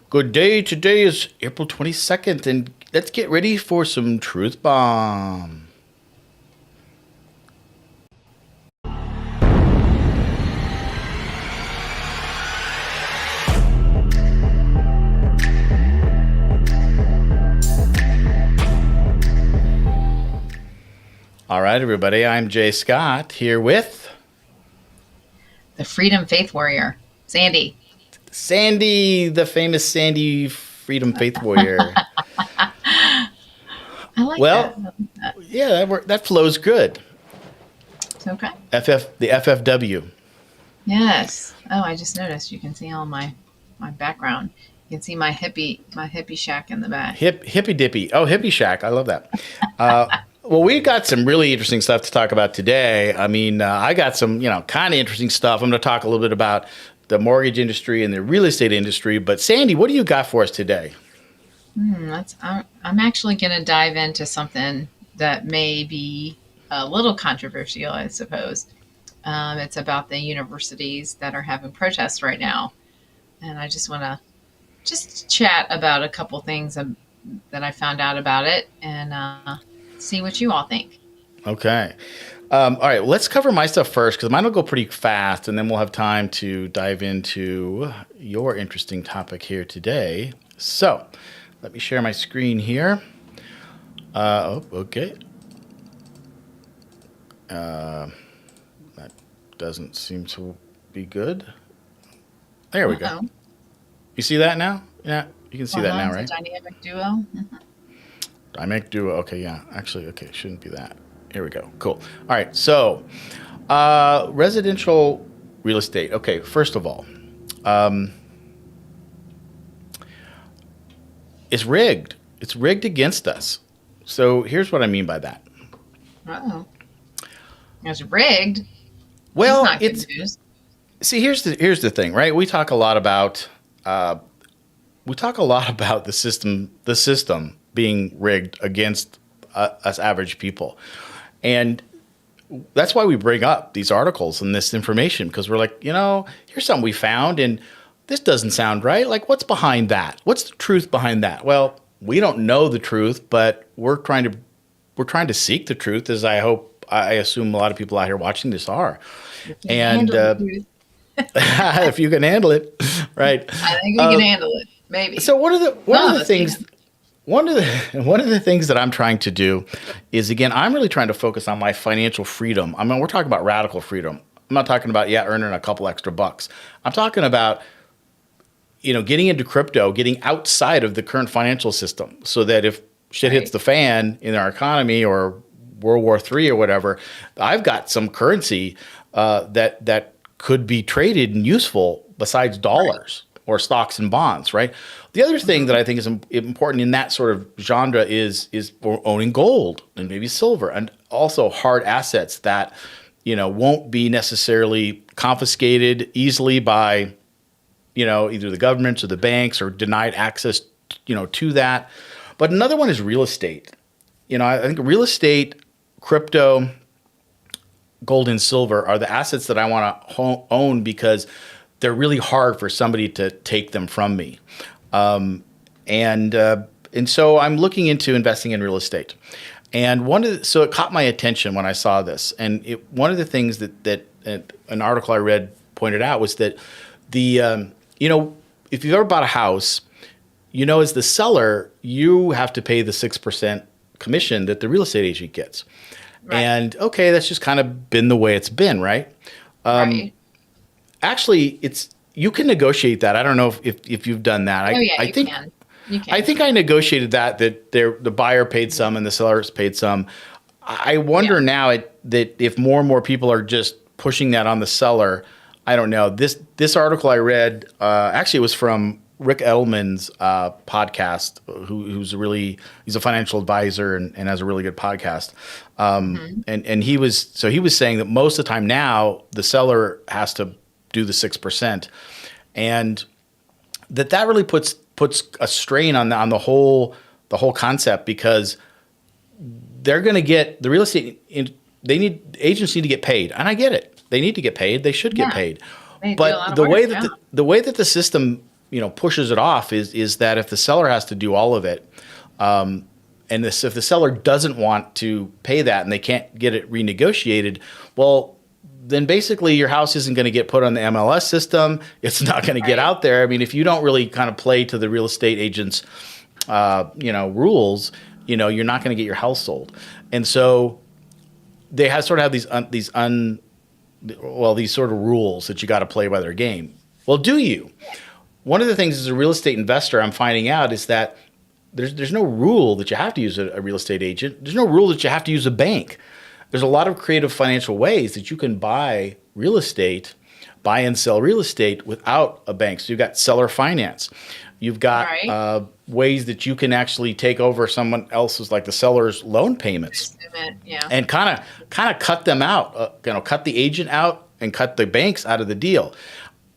Good day. Today is April 22nd, and let's get ready for some Truth Bomb. All right, everybody. I'm Jay Scott here with the Freedom Faith Warrior, Sandy. Sandy, the famous Sandy Freedom Faith Warrior. I like that. Yeah, that flows good. It's okay. The FFW. Yes. Oh, I just noticed. You can see all my background. You can see my hippie shack in the back. Hippie dippy. Oh, hippie shack. I love that. Well, we've got some really interesting stuff to talk about today. I mean, I got some, kind of interesting stuff. I'm going to talk a little bit about the mortgage industry and the real estate industry. But Sandy, what do you got for us today? I'm actually going to dive into something that may be a little controversial, I suppose. It's about the universities that are having protests right now. And I just want to chat about a couple things that I found out about it and see what you all think. Okay. All right. Let's cover my stuff first because mine will go pretty fast, and then we'll have time to dive into your interesting topic here today. So let me share my screen here. Okay. That doesn't seem to be good. There we go. You see that now? Yeah, you can see that now, right? Dynamic duo. Dynamic duo. Okay, yeah. Actually, okay, it shouldn't be that. Here we go. Cool. All right. So, residential real estate. Okay. First of all, it's rigged. It's rigged against us. So here's what I mean by that. It's rigged. Well, see, here's the thing, right? We talk a lot about the system being rigged against us average people. And that's why we bring up these articles and this information, because we're like, here's something we found and this doesn't sound right. Like, what's behind that? What's the truth behind that? Well, we don't know the truth, but we're trying to seek the truth, as I assume a lot of people out here watching this are. And if you can handle it, right? I think we can handle it. Maybe. So one of the things that I'm trying to do is, again, I'm really trying to focus on my financial freedom. I mean, we're talking about radical freedom. I'm not talking about, earning a couple extra bucks. I'm talking about, getting into crypto, getting outside of the current financial system so that if shit hits the fan in our economy or World War III or whatever, I've got some currency that could be traded and useful besides dollars or stocks and bonds, right? The other thing that I think is important in that sort of genre is owning gold and maybe silver, and also hard assets that, won't be necessarily confiscated easily by, either the governments or the banks, or denied access, to that. But another one is real estate. I think real estate, crypto, gold and silver are the assets that I want to own because they're really hard for somebody to take them from me. And so I'm looking into investing in real estate. And so it caught my attention when I saw this. And one of the things that an article I read pointed out was that if you've ever bought a house, as the seller, you have to pay the 6% commission that the real estate agent gets. Right. And okay, that's just kind of been the way it's been, right? Right. Actually, you can negotiate that. I don't know if you've done that. You can. I think I negotiated that the buyer paid some and the sellers paid some. I wonder now that if more and more people are just pushing that on the seller. I don't know. This article I read, actually it was from Rick Edelman's podcast, he's a financial advisor and has a really good podcast. And he was saying that most of the time now the seller has to do the 6%, and that really puts a strain on the whole concept, because they're going to get the real estate. Agents need to get paid, and I get it. They need to get paid. They should get paid. But the way that the system pushes it off is that if the seller has to do all of it, and if the seller doesn't want to pay that and they can't get it renegotiated, well, then basically your house isn't going to get put on the MLS system. It's not going to get out there. I mean, if you don't really kind of play to the real estate agent's, rules, you're not going to get your house sold. And so they have these sort of rules that you got to play by their game. Well, do you? One of the things as a real estate investor I'm finding out is that there's no rule that you have to use a real estate agent. There's no rule that you have to use a bank. There's a lot of creative financial ways that you can buy and sell real estate without a bank. So you've got seller finance. You've got ways that you can actually take over someone else's, like the seller's loan payments, and kind of cut them out. Cut the agent out and cut the banks out of the deal.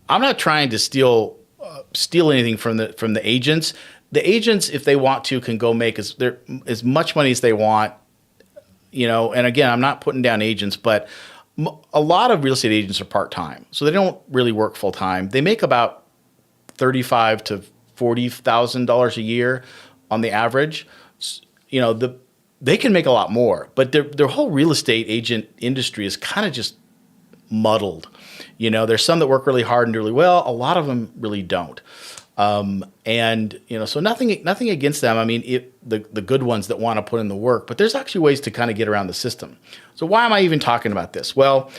I'm not trying to steal anything from the agents. The agents, if they want to, can go make as much money as they want. And again, I'm not putting down agents, but a lot of real estate agents are part-time, so they don't really work full-time. They make about $35,000 to $40,000 a year on the average. They can make a lot more, but their whole real estate agent industry is kind of just muddled. There's some that work really hard and do really well. A lot of them really don't. So nothing against them. I mean, the good ones that want to put in the work, but there's actually ways to kind of get around the system. So why am I even talking about this? Well,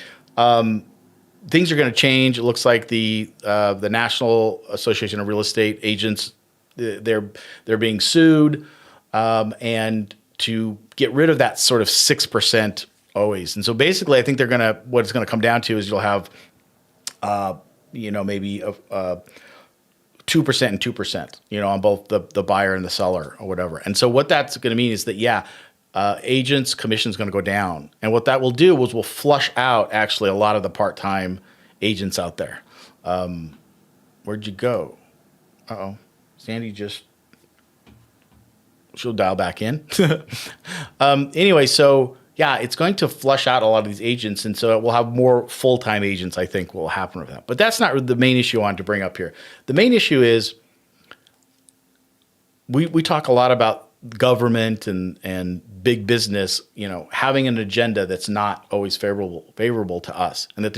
things are going to change. It looks like the National Association of Real Estate Agents, they're being sued, and to get rid of that sort of 6% always. And so basically, I think what it's going to come down to is you'll have, maybe 2% and 2%, on both the buyer and the seller or whatever. And so what that's going to mean is that, agents' commission is going to go down. And what that will do is will flush out actually a lot of the part-time agents out there. Where'd you go? Uh-oh. Sandy she'll dial back in. Anyway, so it's going to flush out a lot of these agents, and so it will have more full-time agents, I think, will happen with that. But that's not the main issue I wanted to bring up here. The main issue is we talk a lot about government and big business, having an agenda that's not always favorable to us, and that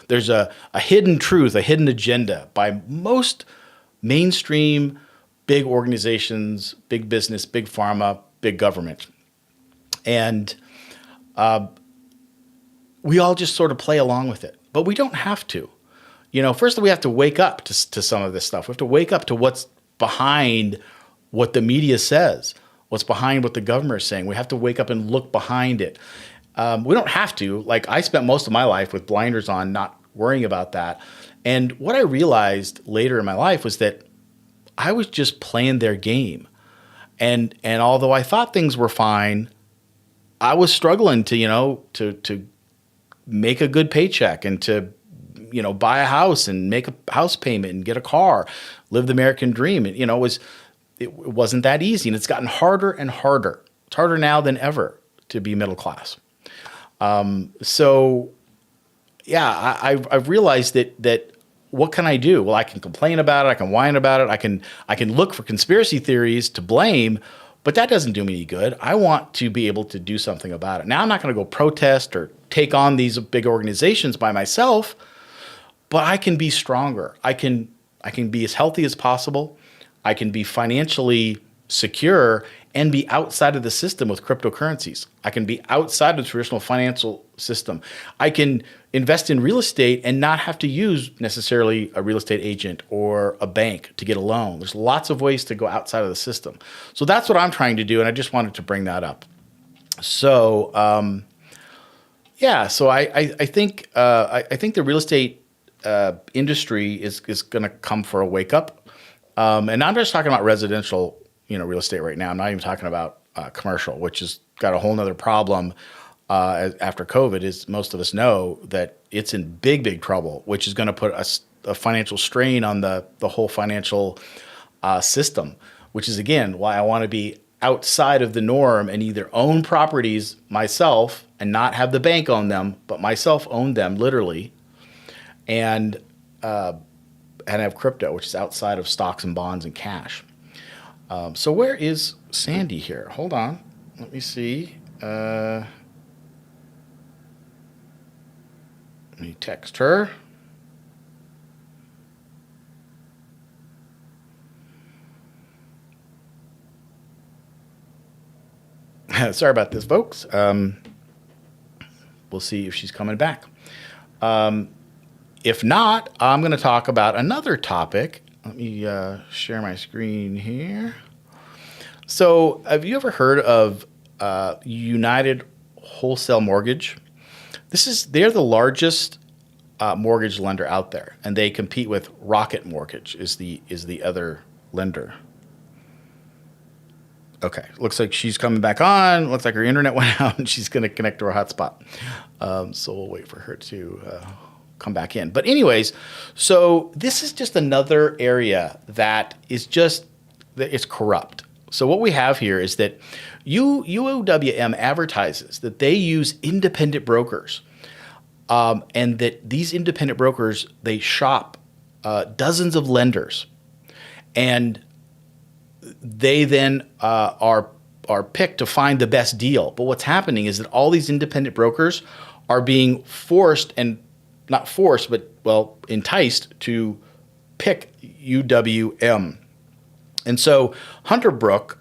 there's a hidden truth, a hidden agenda by most mainstream big organizations, big business, big pharma, big government. And we all just sort of play along with it, but we don't have to. First we have to wake up to some of this stuff. We have to wake up to what's behind what the media says, what's behind what the government is saying. We have to wake up and look behind it. We don't have to. Like, I spent most of my life with blinders on, not worrying about that. And what I realized later in my life was that I was just playing their game. And although I thought things were fine, I was struggling to make a good paycheck and to, buy a house and make a house payment and get a car, live the American dream. And, it wasn't that easy, and it's gotten harder and harder. It's harder now than ever to be middle class. I've realized that what can I do? Well, I can complain about it. I can whine about it. I can look for conspiracy theories to blame, but that doesn't do me any good. I want to be able to do something about it. Now, I'm not going to go protest or take on these big organizations by myself, but I can be stronger. I can be as healthy as possible. I can be financially secure and be outside of the system with cryptocurrencies. I can be outside of the traditional financial system. I can invest in real estate and not have to use necessarily a real estate agent or a bank to get a loan. There's lots of ways to go outside of the system. So that's what I'm trying to do, and I just wanted to bring that up. So, so I think the real estate industry is going to come for a wake up. And I'm just talking about residential, real estate right now. I'm not even talking about commercial, which has got a whole nother problem after COVID. Is most of us know that it's in big, big trouble, which is going to put a financial strain on the whole financial system, which is, again, why I want to be outside of the norm and either own properties myself and not have the bank own them, but myself own them literally, and and have crypto, which is outside of stocks and bonds and cash. So where is Sandy here? Hold on. Let me see. Let me text her. Sorry about this, folks. We'll see if she's coming back. If not, I'm going to talk about another topic. Let me share my screen here. So, have you ever heard of United Wholesale Mortgage? They're the largest mortgage lender out there, and they compete with Rocket Mortgage is the other lender. Okay, looks like she's coming back on. Looks like her internet went out, and she's going to connect to her hotspot. So we'll wait for her to come back in. But anyways, so this is just another area that is it's corrupt. So what we have here is that UWM advertises that they use independent brokers, and that these independent brokers, they shop dozens of lenders, and they then are picked to find the best deal. But what's happening is that all these independent brokers are being forced, and not forced, but enticed to pick UWM. And so Hunter Brook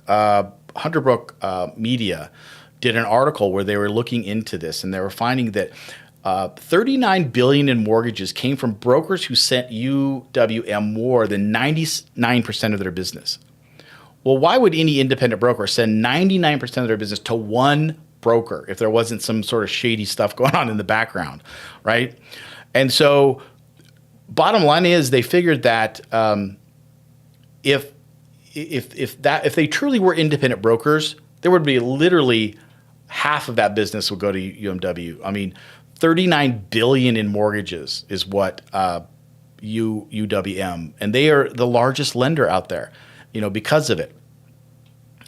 Media did an article where they were looking into this, and they were finding that $39 billion in mortgages came from brokers who sent UWM more than 99% of their business. Well, why would any independent broker send 99% of their business to one broker if there wasn't some sort of shady stuff going on in the background, right? And so bottom line is they figured that if they truly were independent brokers, there would be literally half of that business would go to UMW. I mean, $39 billion in mortgages is what UWM, and they are the largest lender out there, because of it.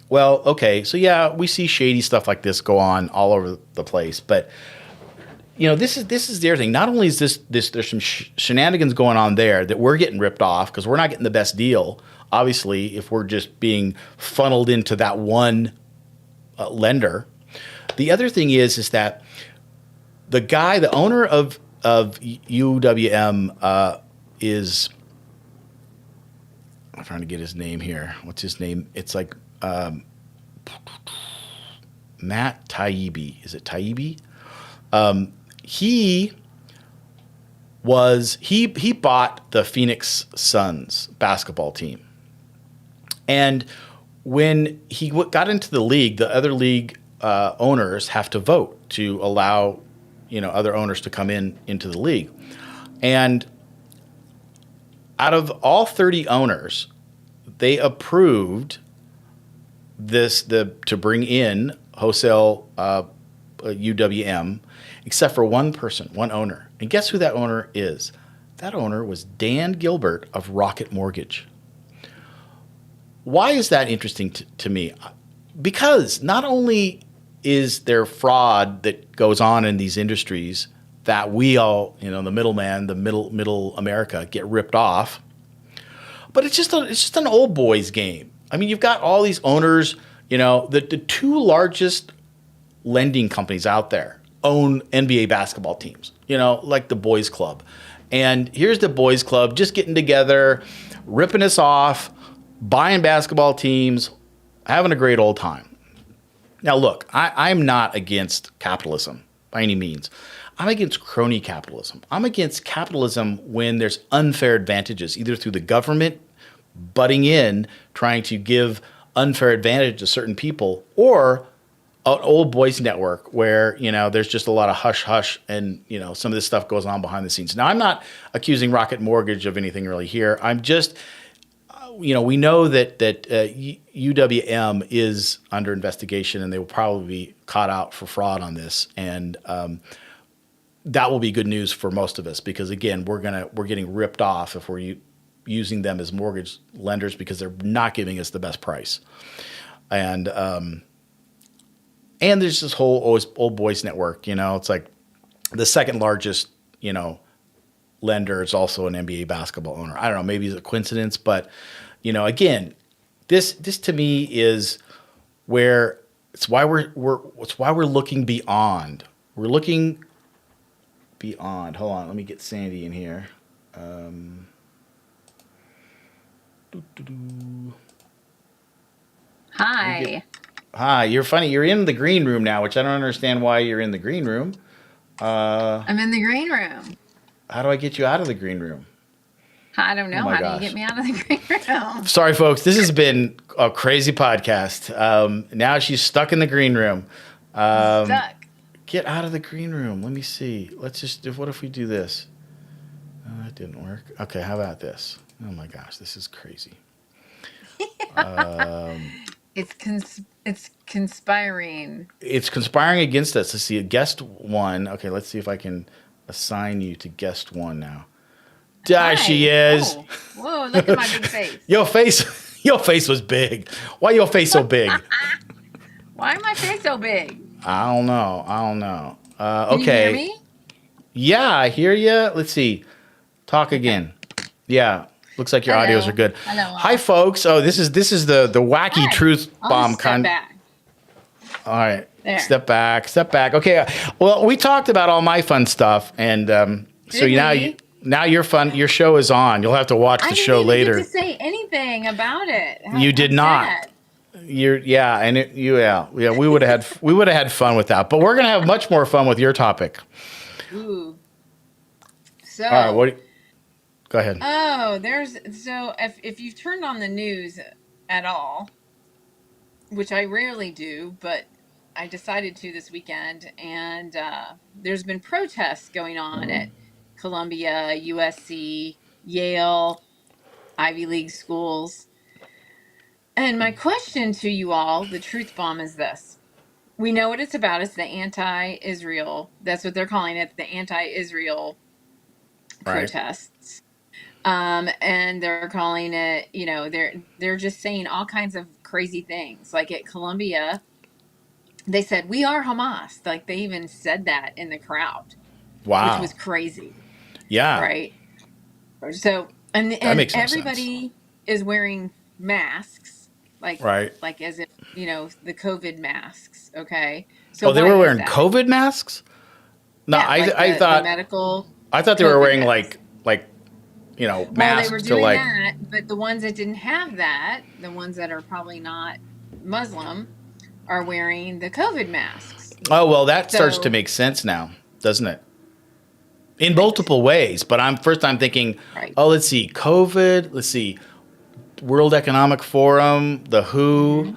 Well, okay, so yeah, we see shady stuff like this go on all over the place, but this is their thing. Not only is this there's some shenanigans going on there that we're getting ripped off because we're not getting the best deal. Obviously, if we're just being funneled into that one lender. The other thing is that the owner of UWM is, I'm trying to get his name here. What's his name? It's like Matt Taibbi. Is it Taibbi? He bought the Phoenix Suns basketball team, and when he got into the league, the other league owners have to vote to allow other owners to come into the league, and out of all 30 owners, they approved to bring in wholesale UWM, except for one person, one owner. And guess who that owner is? That owner was Dan Gilbert of Rocket Mortgage. Why is that interesting to me? Because not only is there fraud that goes on in these industries that we all, the middleman, the middle America, get ripped off, but it's just an old boys game. I mean, you've got all these owners, the two largest lending companies out there own NBA basketball teams, like the Boys Club. And here's the Boys Club just getting together, ripping us off, buying basketball teams, having a great old time. Now, look, I'm not against capitalism by any means. I'm against crony capitalism. I'm against capitalism when there's unfair advantages, either through the government butting in, trying to give unfair advantage to certain people, or an old boys network where, there's just a lot of hush hush and, some of this stuff goes on behind the scenes. Now, I'm not accusing Rocket Mortgage of anything really here. I'm just, we know that UWM is under investigation and they will probably be caught out for fraud on this. And that will be good news for most of us because, again, we're getting ripped off if we're using them as mortgage lenders because they're not giving us the best price. And there's this whole old boys network, it's like the second largest, lender is also an NBA basketball owner. I don't know, maybe it's a coincidence, but again, this to me is where it's why we're looking beyond. We're looking beyond. Hold on, let me get Sandy in here. Hi. Hi, you're funny. You're in the green room now, which I don't understand why you're in the green room. I'm in the green room. How do I get you out of the green room? I don't Oh know. my How do you gosh. get me out of the green room? Sorry, folks. This has been a crazy podcast. Now she's stuck in the green room. Stuck. Get out of the green room. Let me see. What if we do this? Oh, that didn't work. Okay, how about this? Oh my gosh, this is crazy. It's conspiring. It's conspiring against us. Let's see. Guest one. Okay, let's see if I can assign you to guest one now. There she Hi. is. Oh, whoa! Look at my big face. Your face was big. Why your face so big? Why is my face so big? I don't know. Can you Okay. hear me? Yeah, I hear you. Let's see. Talk Okay. again. Yeah. Looks like your audios are Hello. good. Hello. Hi, folks. Oh, this is the wacky Hi. truth I'll bomb just step kind. back. All right. There. Step back. Step back. Okay. Well, we talked about all my fun stuff, and so Did we? now your fun. Your show is on. You'll have to watch I the didn't show even later. get to say anything about it. You did I'm not. sad. We would have had fun with that. But we're gonna have much more fun with your topic. Ooh. All right. So, Go ahead. if you've turned on the news at all, which I rarely do, but I decided to this weekend, and there's been protests going on at Columbia, USC, Yale, Ivy League schools. And my question to you all, the truth bomb, is this. We know what it's about. It's the anti-Israel. That's what they're calling it, the anti-Israel Right. protests. And they're calling it, they're just saying all kinds of crazy things. Like at Columbia, they said, "We are Hamas." Like they even said that in the crowd, which Wow. was crazy, Yeah. right? So, That and makes no sense. everybody is wearing masks, Right. like as if, the COVID masks, okay? So Oh, they why were is wearing that? COVID masks? No, Yeah, like I the thought medical they were COVID wearing masks. like Well, they were masks to doing that, but the ones that didn't have that, the ones that are probably not Muslim, are wearing the COVID masks. Oh, well, that starts to So, make sense now, doesn't it? In right, multiple ways, but I'm thinking, right. oh, let's see, COVID, let's see, World Economic Forum, the WHO, Mm-hmm.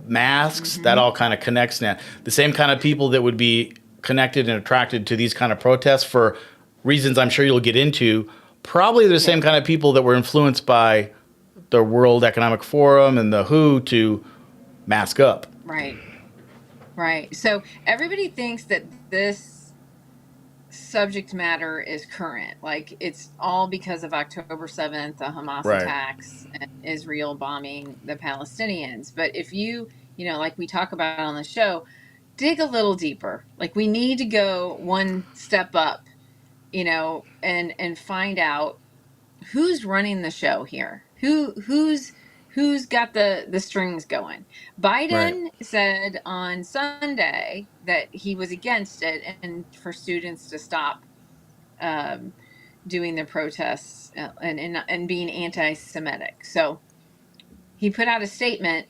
masks, that Mm-hmm. all kind of connects now. The same kind of people that would be connected and attracted to these kind of protests for reasons I'm sure you'll get into, probably the Yeah, same kind of people that were influenced by the World Economic Forum and the WHO to mask up. right, right. So everybody thinks that this subject matter is current. Like it's all because of October 7th, the Hamas Right. attacks, and Israel bombing the Palestinians. But if you, like we talk about on the show, dig a little deeper. Like we need to go one step up, and find out who's running the show here. Who's got the strings going. Right. Biden said on Sunday that he was against it and for students to stop um, doing the protests and being anti-Semitic. So he put out a statement,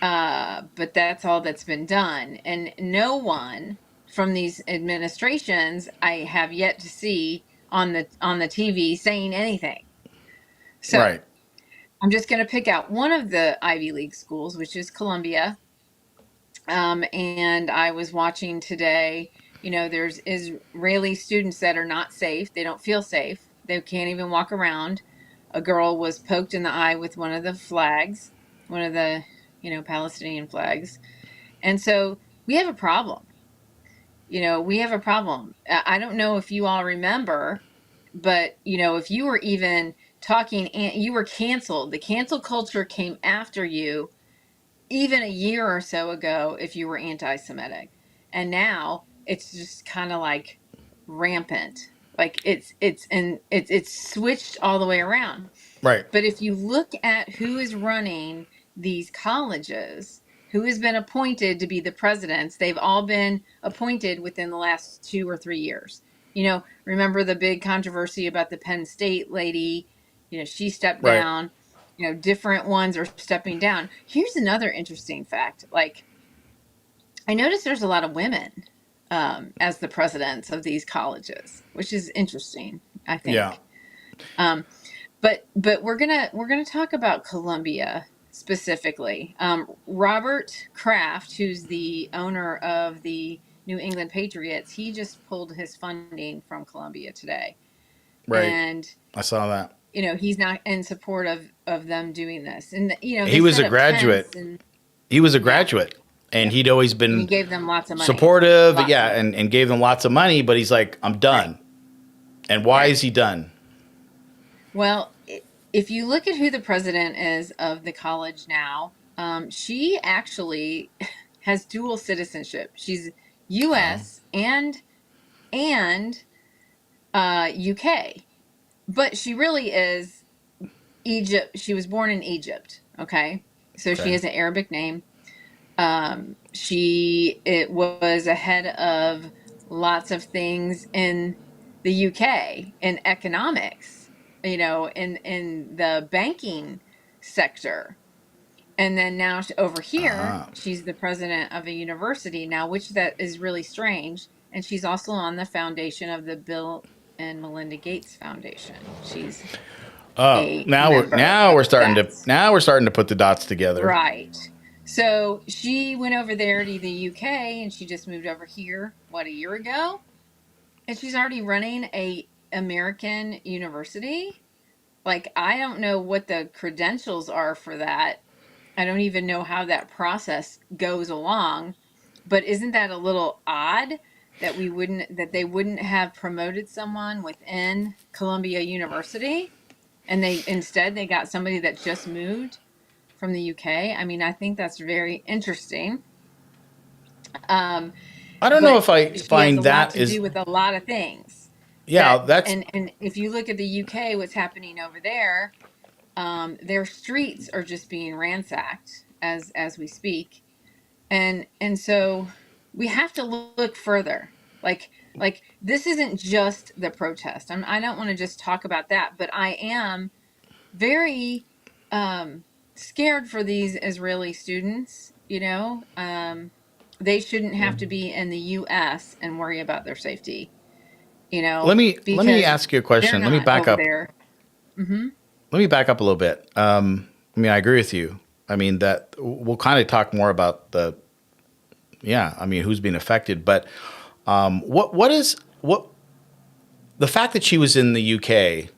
but that's all that's been done. And no one from these administrations I have yet to see on the TV saying anything. So Right. I'm just going to pick out one of the Ivy League schools, which is Columbia. And I was watching today, there's Israeli students that are not safe. They don't feel safe. They can't even walk around. A girl was poked in the eye with one of the flags, one of the, Palestinian flags. And so we have a problem. We have a problem. I don't know if you all remember, but, if you were even talking, and you were canceled, the cancel culture came after you even a year or so ago if you were anti Semitic. And now it's just kind of like rampant. Like it's switched all the way around. Right. But if you look at who is running these colleges, who has been appointed to be the presidents, they've all been appointed within the last 2 or 3 years. Remember the big controversy about the Penn State lady? She stepped Right. down. Different ones are stepping down. Here's another interesting fact. Like, I noticed there's a lot of women as the presidents of these colleges, which is interesting, I Yeah. think. Um, but we're gonna talk about Columbia specifically. Robert Kraft, who's the owner of the New England Patriots, he just pulled his funding from Columbia today, Right. and I saw that. he's not in support of them doing this. And He they was set a up tents, graduate. and He was a yeah, graduate, and yeah, he'd always and he been gave them lots of money, supportive. lots of Yeah, money. and gave them lots of money. But he's like, I'm Right, done. And why right. is he done? Well, if you look at who the president is of the college now, she actually has dual citizenship. She's Oh, U.S. and UK, but she really is Egypt. She was born in Egypt. Okay, so she okay. has an Arabic name. It was ahead of lots of things in the UK in economics, in the banking sector. And then now over here, Ah. she's the president of a university now, which that is really strange. And she's also on the foundation of the Bill and Melinda Gates Foundation. She's Oh, a member now we're of starting to that. put the dots together. Right. So she went over there to the UK and she just moved over here, what, a year ago? And she's already running a American university. Like, I don't know what the credentials are for that. I don't even know how that process goes along. But isn't that a little odd that they wouldn't have promoted someone within Columbia University, and they got somebody that just moved from the UK? I mean, I think that's very interesting. Um, I don't know but if I she has a find lot that to do is. with a lot of things Yeah, that that's and if you look at the UK, what's happening over there, their streets are just being ransacked as we speak, and so we have to look further. Like this isn't just the protest. I don't want to just talk about that, but I am very scared for these Israeli students. They shouldn't have to be in the U.S. and worry about their safety. let me Because ask you a they're question. Let me not back over up. there. Hmm. Let me back up a little bit. I mean, I agree with you. I mean that we'll kind of talk more about the yeah. I mean, who's being affected, but what the fact that she was in the UK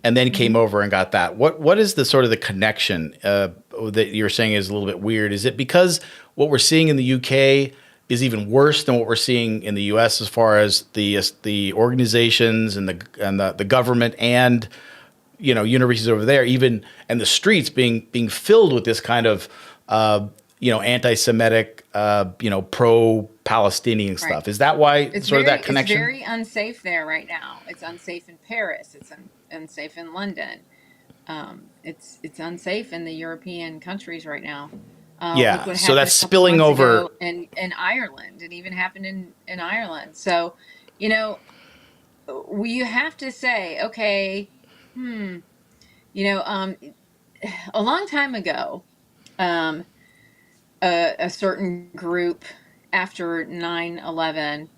and then came Hmm. over and got that. What is the sort of the connection that you're saying is a little bit weird? Is it because what we're seeing in the UK is even worse than what we're seeing in the US as far as the organizations and the government and universities over there, even and the streets being filled with this kind of anti-Semitic, pro-Palestinian Right. stuff? Is that why sort of that It's connection? very unsafe there right now. It's unsafe in Paris. It's unsafe in London. It's unsafe in the European countries right now. Look Yeah, what so happened that's a couple spilling months over. ago in Ireland. It even happened in Ireland. So, you know, you have to say, okay, hmm, you know, um, a long time ago, um, a certain group after 9/11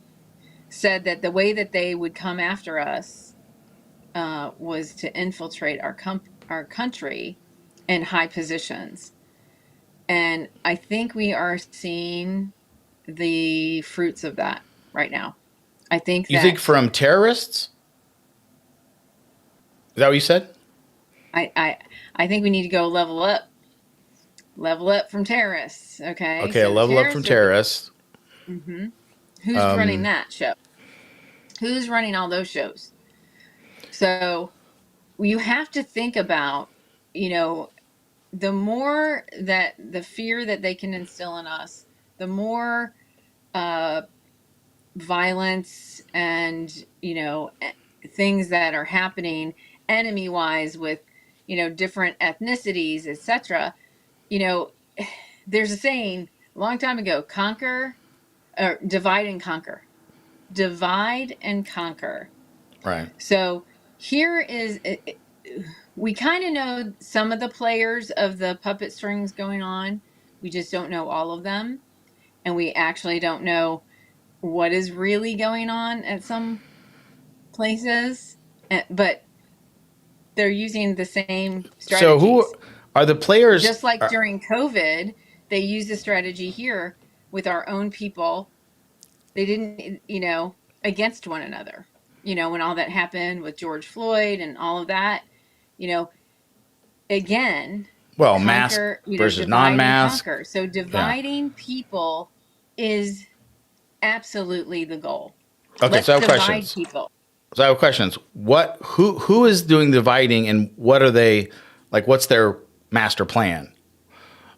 said that the way that they would come after us was to infiltrate our country in high positions. And I think we are seeing the fruits of that right now. I think You think that from terrorists? Is that what you said? I I, I think we need to go level up from terrorists. Okay, Okay, a so the level up from terrorists are. terrorists. Hmm. Who's running that show? Who's running all those shows? So you have to think about, you know, the more that the fear that they can instill in us, the more uh, violence and, things that are happening enemy wise with, different ethnicities, etc. You know, there's a saying a long time ago, conquer or divide and conquer. Divide and conquer. Right. So here is, we kind of know some of the players of the puppet strings going on. We just don't know all of them. And we actually don't know what is really going on at some places. But they're using the same strategies. So who are the players? Just like during COVID, they used the strategy here with our own people. They didn't, against one another. When all that happened with George Floyd and all of that, again, well, mask versus non-mask. So dividing people is absolutely the goal. Okay, Let's so I have divide questions. people. So I have questions. Who is doing the dividing, and what are they like? What's their master plan?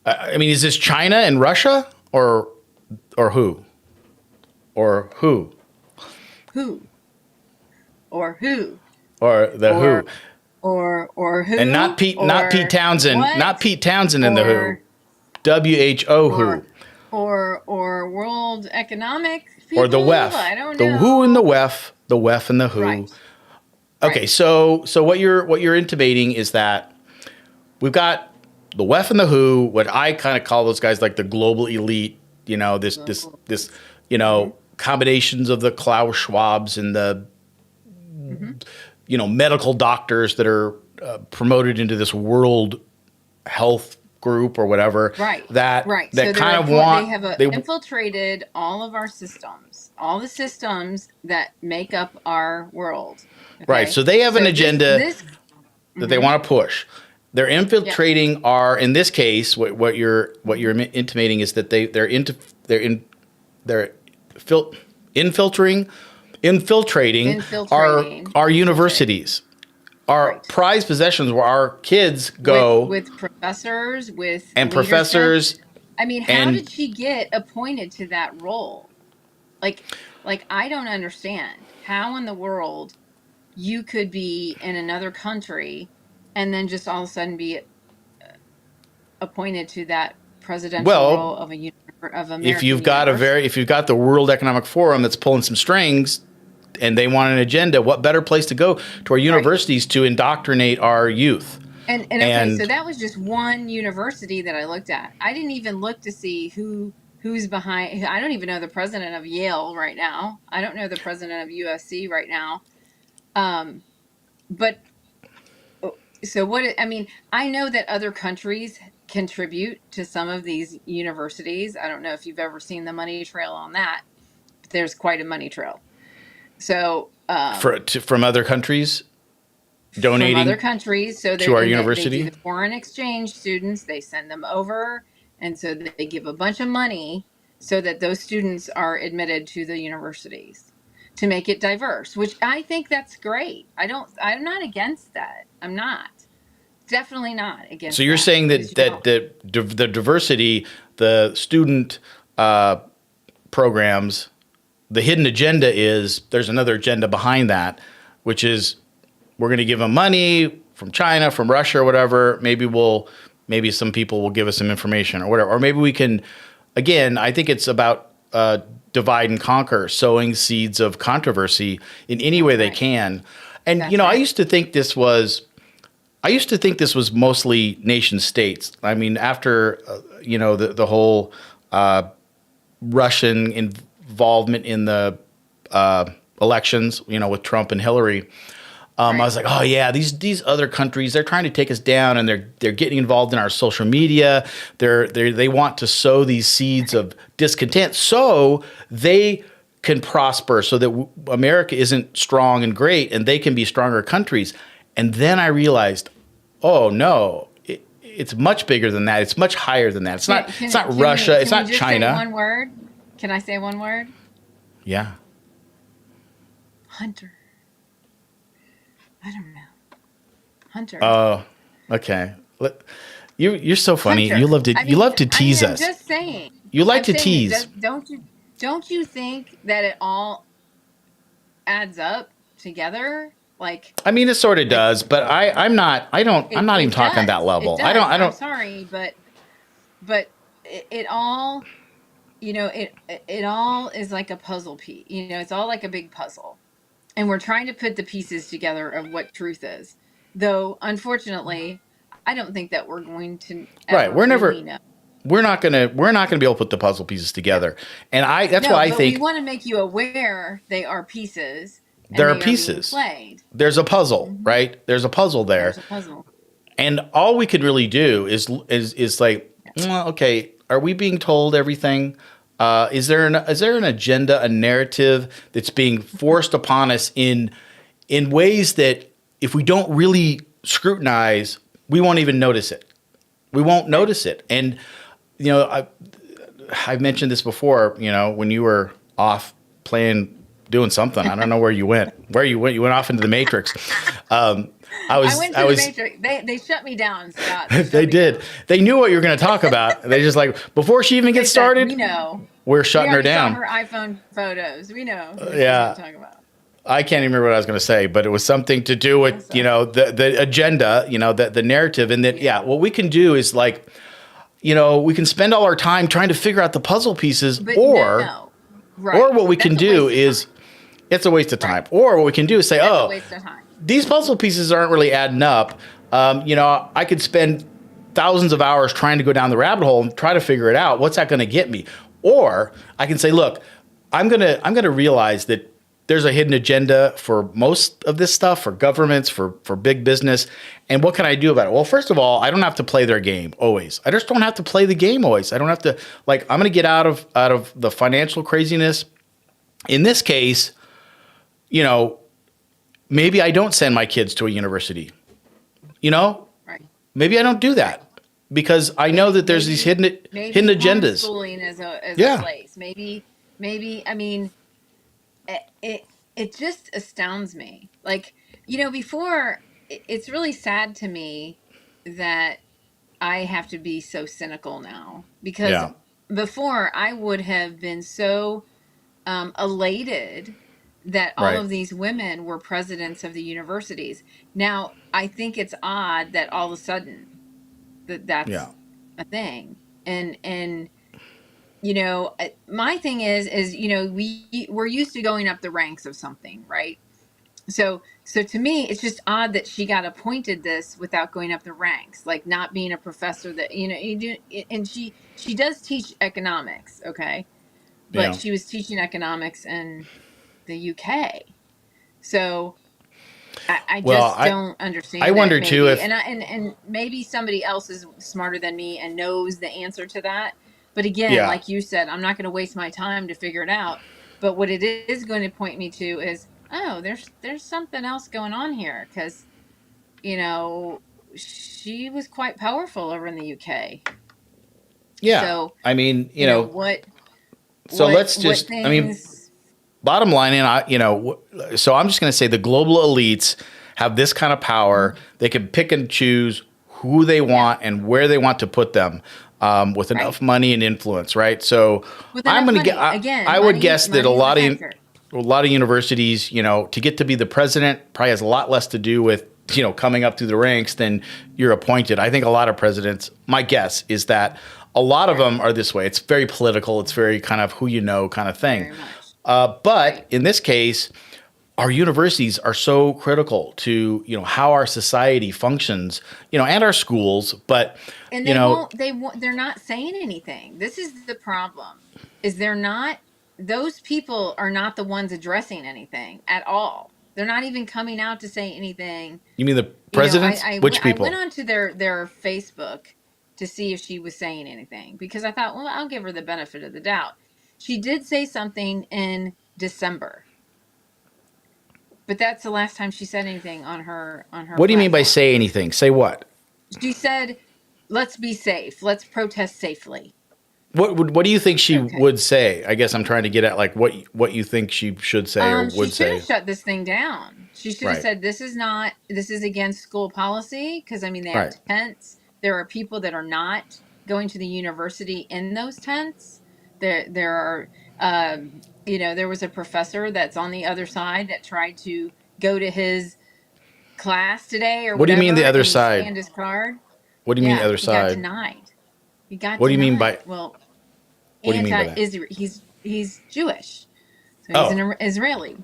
I mean, is this China and Russia, or who, or who, Who, or who, or the or, who, or who, and not Pete Townsend, what? not Pete Townsend in the Or- WHO, WHO who, or World Economic people, or the WEF, I don't the know. WHO and the WEF and the WHO. Right. Okay, Right. so what you're intimating is that we've got the WEF and the WHO, what I kind of call those guys like the global elite, this combinations of the Klaus Schwabs and the medical doctors that are promoted into this world health group or whatever. Right. That Right. that So kind of they have they infiltrated all of our systems, all the systems that make up our world. right. Okay? So they have an agenda This, that they want to push. They're infiltrating our. In this case, what you're intimating is that they're infiltrating our universities, our Right. prized possessions, where our kids go with professors, with and leadership. professors. I mean, how and- did she get appointed to that role? Like I don't understand how in the world you could be in another country and then just all of a sudden be appointed to that presidential role of American If you've got University. if you've got the World Economic Forum that's pulling some strings, and they want an agenda, what better place to go to our universities to indoctrinate our youth? And okay, so that was just one university that I looked at. I didn't even look to see who's behind. I don't even know the president of Yale right now. I don't know the president of USC right now. But so what? I mean, I know that other countries contribute to some of these universities. I don't know if you've ever seen the money trail on that, but there's quite a money trail. So From other countries donating from other countries, so to our they university? do the foreign exchange students, they send them over, and so they give a bunch of money so that those students are admitted to the universities to make it diverse, which I think that's great. I'm not against that. I'm not. Definitely not against. So you're that, saying because that the diversity, the student programs, the hidden agenda is there's another agenda behind that, which is we're going to give them money from China, from Russia, or whatever. Maybe some people will give us some information or whatever, or maybe we can. Again, I think it's about divide and conquer, sowing seeds of controversy in any way they can. And That's I right. used to think this was mostly nation states. I mean, after the whole Russian involvement in the elections, with Trump and Hillary, I was like, oh yeah, these other countries, they're trying to take us down, and they're getting involved in our social media. They want to sow these seeds of discontent so they can prosper, so that America isn't strong and great, and they can be stronger countries. And then I realized, oh no, it's much bigger than that. It's much higher than that. It's not Russia. It's not China. Say one word? Can I say one word? Yeah. Hunter. I don't know. Hunter. Oh, okay. You're so funny. Hunter. You love to I mean, tease I am us. just saying. You like I'm to saying, tease. Don't you? don't you think that it all adds up together? I mean, it sort of Like does, but I'm not even it talking does. that It level. does. I I'm don't, sorry, but it all, it all is like a puzzle piece. It's all like a big puzzle, and we're trying to put the pieces together of what truth is. Though, unfortunately, I don't think that we're going to right. ever really know. We're not gonna be able to put the puzzle pieces Yeah. together. And that's No, why I but we think want to make you aware they are pieces and there are they are being pieces. played. There's a puzzle, Hmm. right? There's a puzzle there. There's a puzzle. And all we could really do is like, well, okay, are we being told everything? Is there an agenda, a narrative that's being forced upon us in ways that if we don't really scrutinize, we won't even notice it. We won't notice it. And I've mentioned this before. When you were off doing something, I don't know where you went. Where you went? You went off into the Matrix. I went to the Matrix. They shut me down, Scott. They shut They me did. down. They knew what you were going to talk about. They just like before she even They gets said, started, we know. we're We shutting her already saw down. her iPhone photos. We know what she's Yeah. going to talk about. I can't even remember what I was going to say, but it was something to do with the agenda, the narrative, and that what we can do is like, we can spend all our time trying to figure out the puzzle pieces, But or no. Right. or what we That's can a do waste of is time. it's a waste of time, Right. or what we can do is say, That's a oh, waste of time. these puzzle pieces aren't really adding up. I could spend thousands of hours trying to go down the rabbit hole and try to figure it out. What's that going to get me? Or I can say, look, I'm gonna realize that there's a hidden agenda for most of this stuff, for governments, for big business. And what can I do about it? Well, first of all, I don't have to play their game always. I just don't have to play the game always. I don't have to I'm going to get out of the financial craziness. In this case, maybe I don't send my kids to a university. Right. Maybe I don't do that because I know that there's these hidden agendas. Homeschooling as a Yeah. place. Maybe. I mean, it just astounds me. Before, it's really sad to me that I have to be so cynical now, because Yeah. before I would have been so elated that all Right. of these women were presidents of the universities. Now, I think it's odd that all of a sudden that's Yeah. a thing. And my thing is we're used to going up the ranks of something, right? So to me, it's just odd that she got appointed this without going up the ranks, like not being a professor that you do. And she does teach economics, okay, but Yeah. she was teaching economics in the UK. So I Well, just don't understand. I it, wonder too maybe, if and maybe somebody else is smarter than me and knows the answer to that. But again, yeah. like you said, I'm not going to waste my time to figure it out. But what it is going to point me to is, oh, there's something else going on here, because she was quite powerful over in the UK. Yeah. So I mean, what? so what, let's what just, things, I mean, bottom line, so I'm just going to say the global elites have this kind of power. They can pick and choose who they want and where they want to put them with enough money and influence, right? So with I'm enough going to money. get, Again, I would money- guess that a money's lot a of factor. a lot of universities, to get to be the president probably has a lot less to do with, coming up through the ranks than you're appointed. I think a lot of presidents, my guess is that a lot of them are this way. It's very political. It's very kind of who you know kind of thing. Very much. But in this case, our universities are so critical to, how our society functions, and our schools. But, And they're not saying anything. This is the problem, is those people are not the ones addressing anything at all. They're not even coming out to say anything. you mean the presidents? Which people? I went onto their Facebook to see if she was saying anything, because I thought, well, I'll give her the benefit of the doubt. She did say something in December, but that's the last time she said anything on her What do you mean by platform. say anything? Say what? She said, let's be safe. Let's protest safely. What do you think she Okay. would say? I guess I'm trying to get at what you think she should say or She would should say. have shut this thing down. She should have Right. said, this is against school policy, because they have Right. tents. There are people that are not going to the university in those tents. There are There was a professor that's on the other side that tried to go to his class today or What do you mean the whatever other and side? scanned his card. What do you mean the Yeah, other he got side? denied. He got What do you mean by denied. Well, what do you mean by that? anti-Israel. He's Jewish, so he's Oh, an Israeli.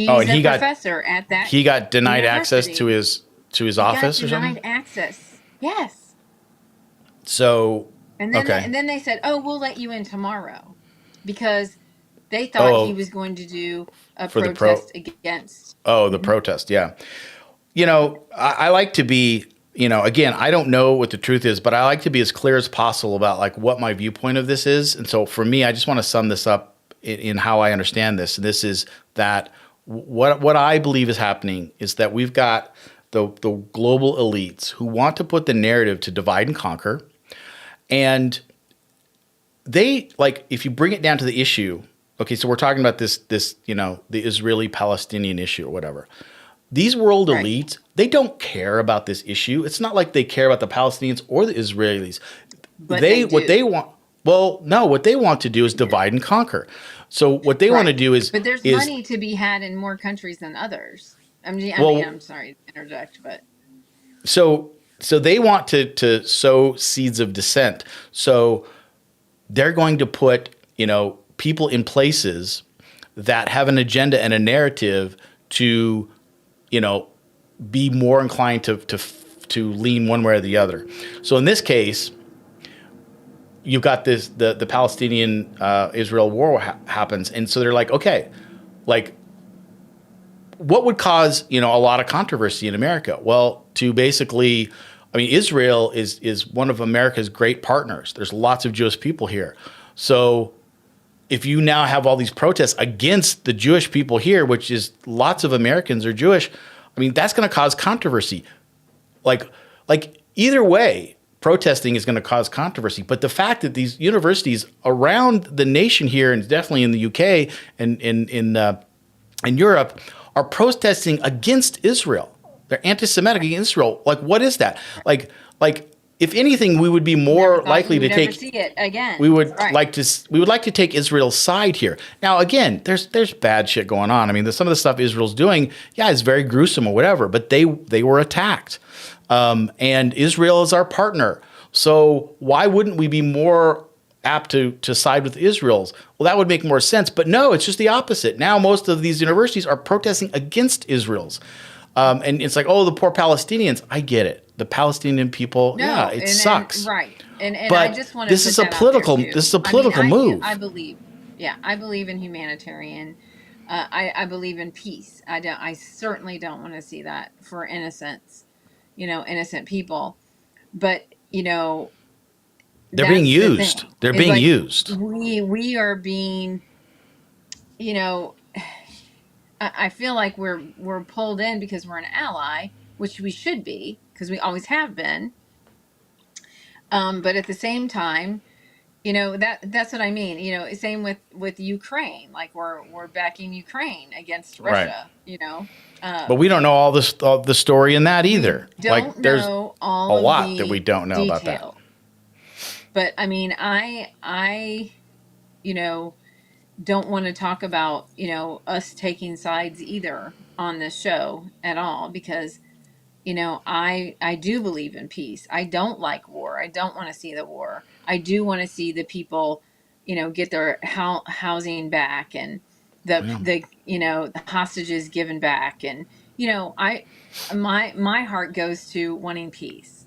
oh, He's and a professor at that he got denied access university. to his He got office or denied something. access. Yes. So And okay. then they said, "Oh, we'll let you in tomorrow," because they thought he Oh, was going to do a for the pro. protest against. Oh, the Mhm. protest. Yeah. I like to be. Again, I don't know what the truth is, but I like to be as clear as possible about like what my viewpoint of this is. And so for me, I just want to sum this up in how I understand this. And this is that what I believe is happening is that we've got the global elites who want to put the narrative to divide and conquer. And they like if you bring it down to the issue, okay, so we're talking about this the Israeli Palestinian issue or whatever. These world Right, elites, they don't care about this issue. It's not like they care about the Palestinians or the Israelis. but They they what they do. want well, no, what they want to do is divide and conquer. So what they want to Right, do but there's is money to be had in more countries than others. well, I'm sorry to interject, but so they want to sow seeds of dissent. So they're going to put, people in places that have an agenda and a narrative to, you know, be more inclined to lean one way or the other. So in this case, you've got the Palestinian Israel war happens, and so they're like, okay, like what would cause a lot of controversy in America? Well, to basically, I mean, Israel is one of America's great partners. There's lots of Jewish people here, so if you now have all these protests against the Jewish people here, which is lots of Americans are Jewish, I mean, that's going to cause controversy. Like, like either way, protesting is going to cause controversy. But the fact that these universities around the nation here, and definitely in the UK and in Europe, are protesting against Israel. They're anti-Semitic against Israel. Like, what is that? Like, if anything, we would be never more thought likely you to would ever take see it again. we would Right. like to take Israel's side here. Now, again, there's bad shit going on. I mean, some of the stuff Israel's doing, yeah, is very gruesome or whatever. But they were attacked, and Israel is our partner. So why wouldn't we be more apt to side with Israel's? Well, that would make more sense. But no, it's just the opposite. Now most of these universities are protesting against Israel's, and it's like, oh, the poor Palestinians. I get it. The Palestinian people, yeah, No, it and sucks. right, and I But just want to this put is a that out there political too. this is a I mean, political move. I believe, yeah, I believe in humanitarian. I believe in peace. I certainly don't want to see that for innocents, innocent people. But They're being that's the used. thing. They're Is being like used. we are being, you know, I feel like we're pulled in because we're an ally, which we should be because we always have been. But at the same time, that's what I mean. Same with Ukraine. Like we're backing Ukraine against Right. Russia. But Um, we don't know all the story in that we either. Like don't there's know a all of lot that we the don't know about that. detail. But I mean, I you know don't want to talk about us taking sides either on this show at all because I do believe in peace. I don't like war. I don't want to see the war. I do want to see the people get their housing back and Yeah. the hostages given back and I my heart goes to wanting peace.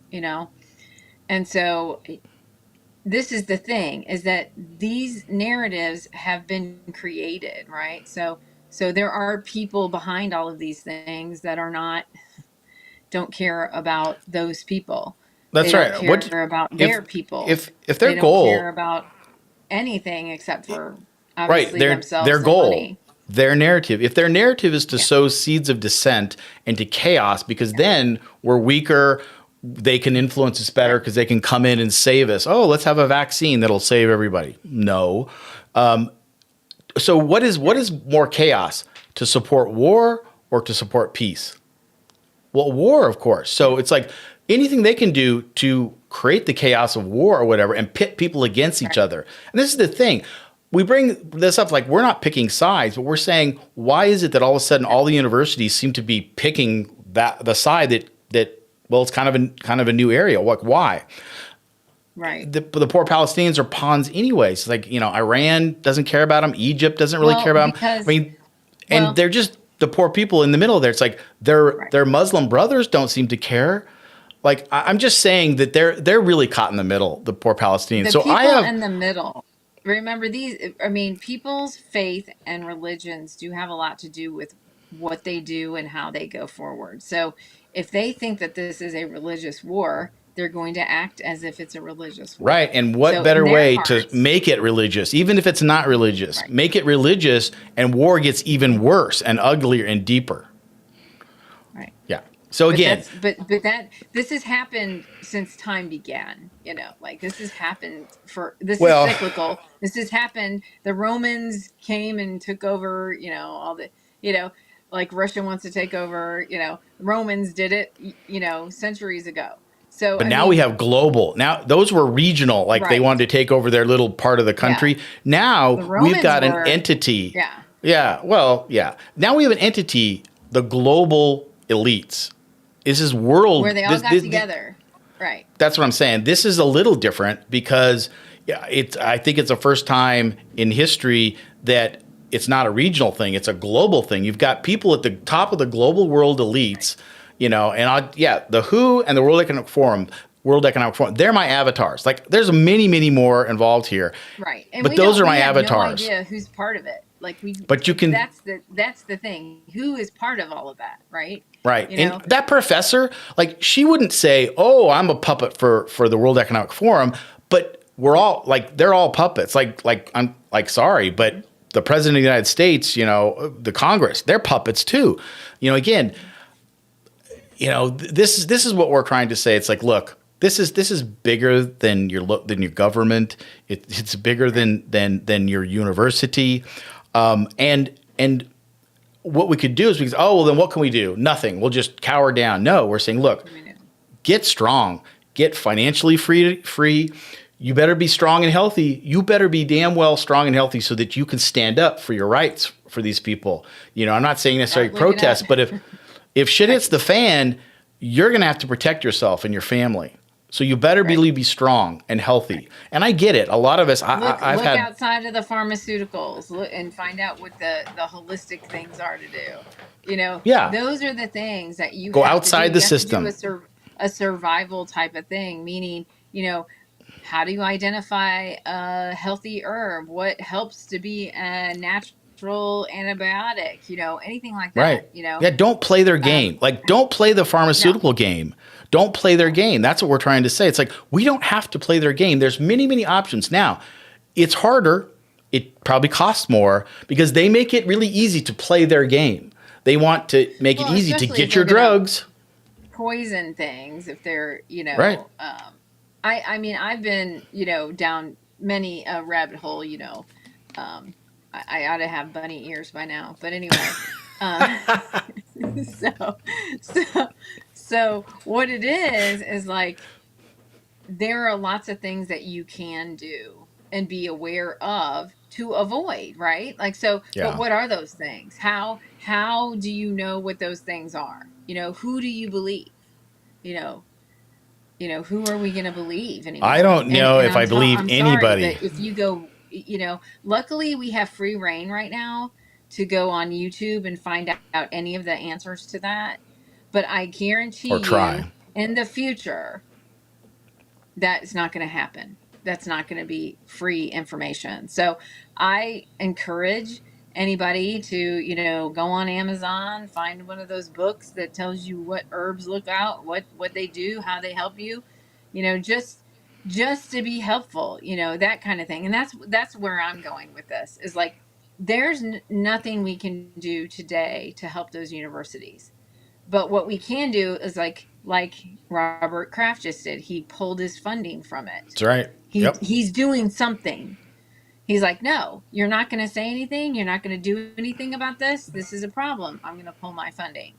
And so this is the thing is that these narratives have been created, right? So there are people behind all of these things that are not don't care about those people. They That's don't right. What care about if their people. if They their don't care goal about anything except for right, obviously their themselves and goal, money. their narrative. If their narrative is to Yeah. sow seeds of dissent into chaos because then we're weaker, they can influence us better because they can come in and save us. Oh, let's have a vaccine that'll save everybody. No. So what is more chaos? To support war or to support peace? Well, war, of course. So it's like anything they can do to create the chaos of war or whatever and pit people against each Right. other. And this is the thing. we bring this up like we're not picking sides, but we're saying why is it that all of a sudden all the universities seem to be picking the side that well, it's kind of a new area. Like why? Right. The poor Palestinians are pawns anyways. It's like, Iran doesn't care about them. Egypt doesn't really care about them. Because, I mean, and they're just the poor people in the middle there. It's like their Muslim brothers don't seem to care. Like I'm just saying that they're really caught in the middle, the poor Palestinians. the So people I have in the middle, remember these, I mean, people's faith and religions do have a lot to do with what they do and how they go forward. So if they think that this is a religious war, they're going to act as if it's a religious war. right. And what So better in their way to hearts, make it religious, even if it's not religious, right. make it religious, and war gets even worse and uglier and deeper. Right. Yeah. So But again, this has happened since time began, like this has happened this well, is cyclical. This has happened. The Romans came and took over, all the, like Russia wants to take over, Romans did it, centuries ago. So, but I now we mean, have global. Now those were regional, like they right. wanted to take over their little part of the Yeah. country. The Now we've Romans got an were, entity. yeah. Yeah. Well, yeah. Now we have an entity, the global elites. This is world. Where they all got together. Right. That's what I'm saying. This is a little different because I think it's the first time in history that it's not a regional thing. It's a global thing. You've got people at the top of the global world elites, the WHO and the World Economic Forum, they're my avatars. Like there's many, many more involved here. Right. And But we those don't, are we my have avatars. no idea who's part of it. Like But you can, that's the thing. Who is part of all of that, right? right. You know? And that professor, like she wouldn't say, "Oh, I'm a puppet for the World Economic Forum," but we're all like they're all puppets. Like I'm like sorry, but the president of the United States, the Congress, they're puppets too. Again, this is what we're trying to say. It's like, look, this is bigger than your government. It's bigger than your university, and what we could do is then what can we do? Nothing. We'll just cower down. No, we're saying, look, get strong, get financially free. You better be strong and healthy. You better be damn well strong and healthy so that you can stand up for your rights for these people. I'm not saying necessarily protest, but if shit hits the fan, you're going to have to protect yourself and your family. So you better really be strong and healthy. And I get it. A lot of us, I've look had outside of the pharmaceuticals and find out what the holistic things are to do. Yeah. Those are the things that you go have outside to do. the You have system. to do a survival type of thing, meaning, how do you identify a healthy herb? What helps to be a natural antibiotic? Anything like that. Right. Yeah, don't play their game. Don't play the pharmaceutical game. Don't play their game. That's what we're trying to say. It's like we don't have to play their game. There's many, many options. Now, it's harder. It probably costs more because they make it really easy to play their game. They want to make it easy to especially get if your they're gonna drugs. poison things if they're, Right. I mean, I've been, down many a rabbit hole, I ought to have bunny ears by now, but anyway, um, so, so, so what it is like, there are lots of things that you can do and be aware of to avoid, right? Like, so, Yeah. but what are those things? How do you know what those things are? Who do you believe? Who are we going to believe anymore? I don't know if I believe I'm anybody. sorry, but if you go, luckily we have free reign right now to go on YouTube and find out any of the answers to that. But I guarantee Or you, try. in the future, that's not going to happen. That's not going to be free information. So I encourage anybody to, go on Amazon, find one of those books that tells you what herbs look out, what they do, how they help you, just to be helpful, that kind of thing. And that's where I'm going with this is like, there's nothing we can do today to help those universities. But what we can do is like Robert Kraft just did. He pulled his funding from it. That's right. Yep. He's doing something. He's like, no, you're not going to say anything. You're not going to do anything about this. This is a problem. I'm going to pull my funding.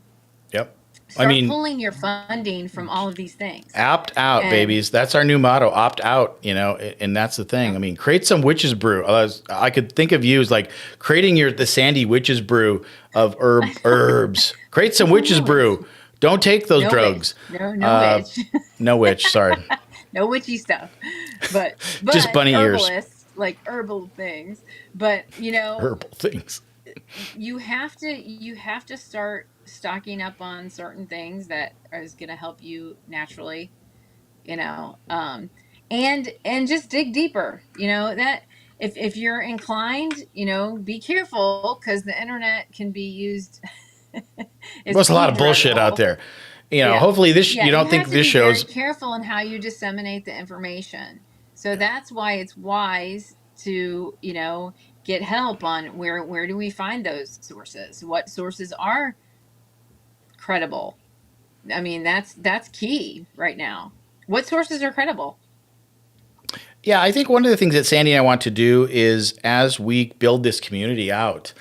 Yep. Start mean, pulling your funding from all of these things. opt out, And babies. That's our new motto. Opt out. And that's the thing. yeah. I mean, create some witch's brew. I could think of you as like creating the Sandy witch's brew of herbs. Create some witch's No witch. brew. Don't take those No drugs. witch. No Uh, witch. No witch. Sorry. No witchy stuff. But Just bunny ears. herbalists, like herbal things. But Herbal things. you have to start stocking up on certain things that is going to help you naturally, you know and just dig deeper, that if you're inclined, be careful, because the internet can be used. There's a lot of bullshit out there. Yeah. Hopefully Yeah, you don't you think have to this be shows. very careful in how you disseminate the information. So that's why it's wise to, get help on where do we find those sources? What sources are credible? I mean, that's key right now. What sources are credible? Yeah, I think one of the things that Sandy and I want to do is, as we build this community out,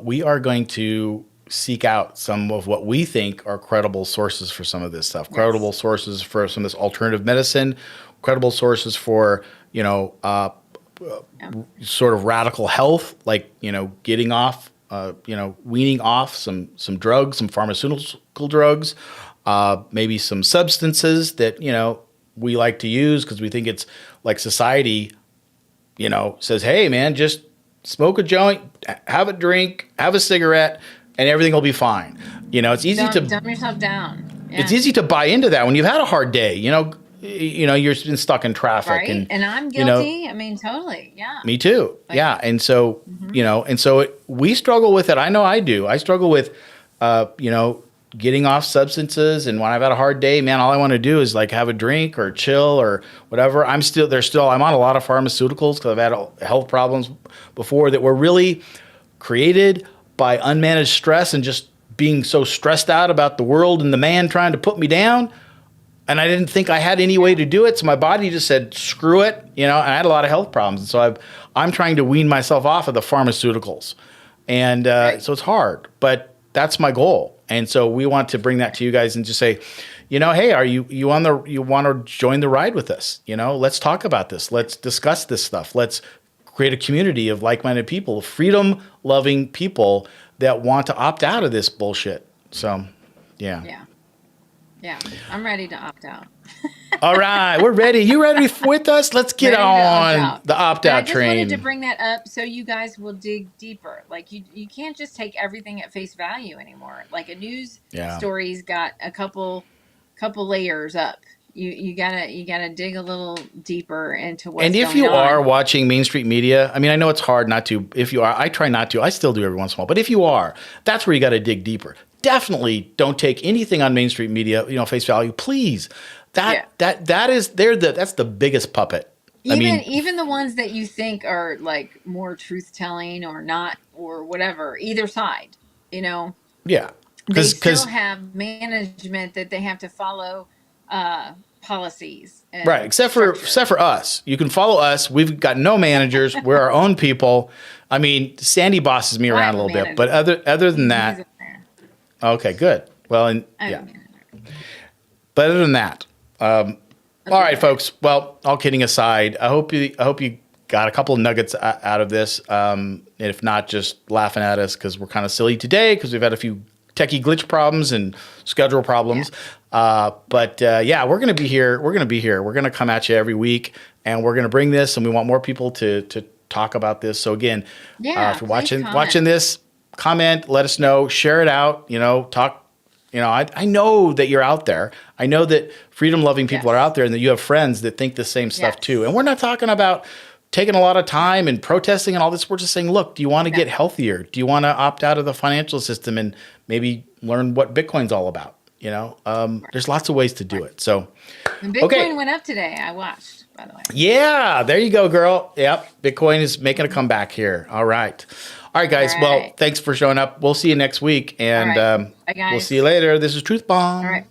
we are going to seek out some of what we think are credible sources for some of this stuff. Yes. Credible sources for some of this alternative medicine, credible sources for, sort of radical health, like, getting off, weaning off some drugs, some pharmaceutical drugs, maybe some substances that, we like to use because we think it's like society, says, hey, man, just smoke a joint, have a drink, have a cigarette, and everything will be fine. It's easy Dumb yourself down. Yeah. it's easy to buy into that when you've had a hard day. You're been stuck in traffic, Right. And I'm guilty. I mean, totally. Yeah. me too. Like- Yeah, and so we struggle with it. I know I do. I struggle with, getting off substances, and when I've had a hard day, man, all I want to do is like have a drink or chill or whatever. I'm on a lot of pharmaceuticals because I've had health problems before that were really created by unmanaged stress and just being so stressed out about the world and the man trying to put me down. And I didn't think I had any way to do it. So my body just said, screw it, and I had a lot of health problems. And so I'm trying to wean myself off of the pharmaceuticals. And Right. so it's hard, but that's my goal. And so we want to bring that to you guys and just say, hey, you want to join the ride with us? Let's talk about this. Let's discuss this stuff. Let's create a community of like-minded people, freedom-loving people that want to opt out of this bullshit. So, yeah. Yeah. I'm ready to opt out. All right, we're ready. You ready with us? Let's get Ready to opt on out. the But I opt-out just train. wanted to bring that up so you guys will dig deeper. Like you can't just take everything at face value anymore. Like a news Yeah. story's got a couple layers up. You gotta dig a little deeper into what's And if going you are on. watching Main Street Media, I mean, I know it's hard not to. If you are, I try not to. I still do every once in a while. But if you are, that's where you got to dig deeper. Definitely don't take anything on Main Street Media, face value, please. That's the biggest puppet. Even the ones that you think are like more truth telling or not or whatever, either side, Yeah, they because still have management that they have to follow policies. And right, except structure. for us, you can follow us. We've got no managers. We're our own people. I mean, Sandy bosses me around a little bit, but other than He's that, in there. okay, good. Well, and I'm yeah, in there. but other than that, all right, folks. Well, all kidding aside, I hope you got a couple of nuggets out of this. And if not, just laughing at us because we're kind of silly today because we've had a few techie glitch problems and schedule problems. But we're going to be here. We're going to come at you every week, and we're going to bring this, and we want more people to talk about this. So again, if you're please watching this, comment, let us know, share it out, talk. I know that you're out there. I know that freedom-loving people are out there and that you have friends that think the same stuff Yes. too. And we're not talking about taking a lot of time and protesting and all this. We're just saying, look, do you want to get healthier? Do you want to opt out of the financial system and maybe learn what Bitcoin's all about? There's lots of ways to do it. So, And Bitcoin Okay. went up today. I watched, by the way. yeah, there you go, girl. Yep, Bitcoin is making a comeback here. All right. All right, guys. All Well, right. thanks for showing up. We'll see you next week. And All right. Bye, guys. we'll see you later. This is Truth Bomb. All right.